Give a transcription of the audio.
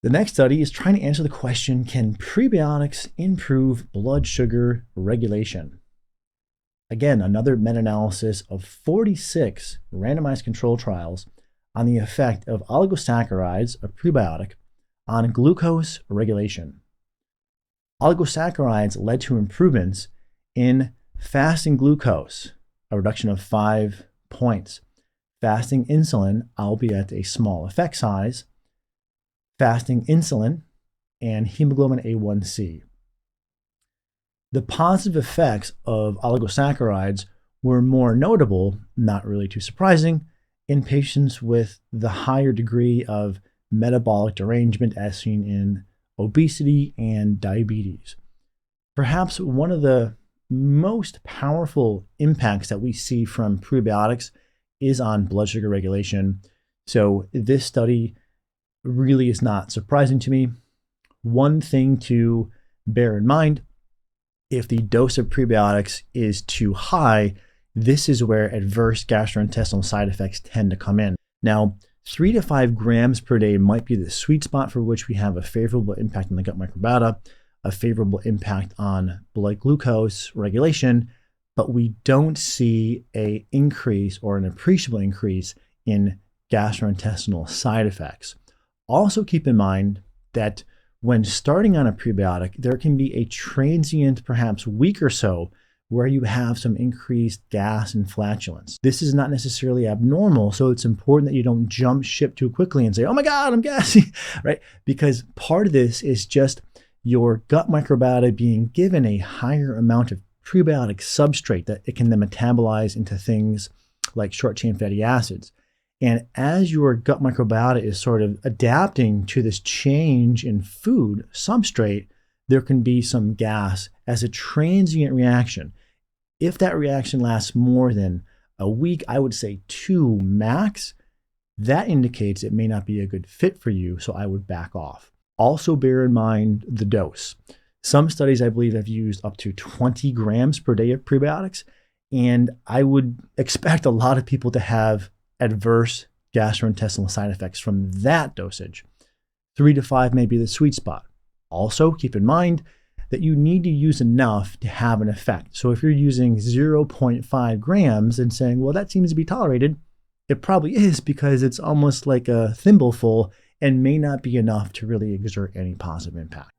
The next study is trying to answer the question, can prebiotics improve blood sugar regulation? Again, another meta-analysis of 46 randomized control trials on the effect of oligosaccharides, a prebiotic, on glucose regulation. Oligosaccharides led to improvements in fasting glucose, a reduction of 5 points. Fasting insulin, albeit a small effect size, fasting insulin, and hemoglobin A1C. The positive effects of oligosaccharides were more notable, not really too surprising, in patients with the higher degree of metabolic derangement as seen in obesity and diabetes. Perhaps one of the most powerful impacts that we see from prebiotics is on blood sugar regulation. So this study really is not surprising to me. One thing to bear in mind, if the dose of prebiotics is too high, this is where adverse gastrointestinal side effects tend to come in. Now, 3 to 5 grams per day might be the sweet spot for which we have a favorable impact on the gut microbiota, a favorable impact on blood glucose regulation, but we don't see an increase or an appreciable increase in gastrointestinal side effects. Also keep in mind that when starting on a prebiotic, there can be a transient, perhaps week or so, where you have some increased gas and flatulence. This is not necessarily abnormal, so it's important that you don't jump ship too quickly and say, oh my God, I'm gassy, right? Because part of this is just your gut microbiota being given a higher amount of prebiotic substrate that it can then metabolize into things like short-chain fatty acids. And as your gut microbiota is sort of adapting to this change in food substrate, there can be some gas as a transient reaction. If that reaction lasts more than a week, I would say 2 max, that indicates it may not be a good fit for you, so I would back off. Also bear in mind the dose. Some studies, I believe, have used up to 20 grams per day of prebiotics, and I would expect a lot of people to have adverse gastrointestinal side effects from that dosage. 3 to 5 may be the sweet spot. Also, keep in mind that you need to use enough to have an effect. So if you're using 0.5 grams and saying, well, that seems to be tolerated, it probably is, because it's almost like a thimbleful and may not be enough to really exert any positive impact.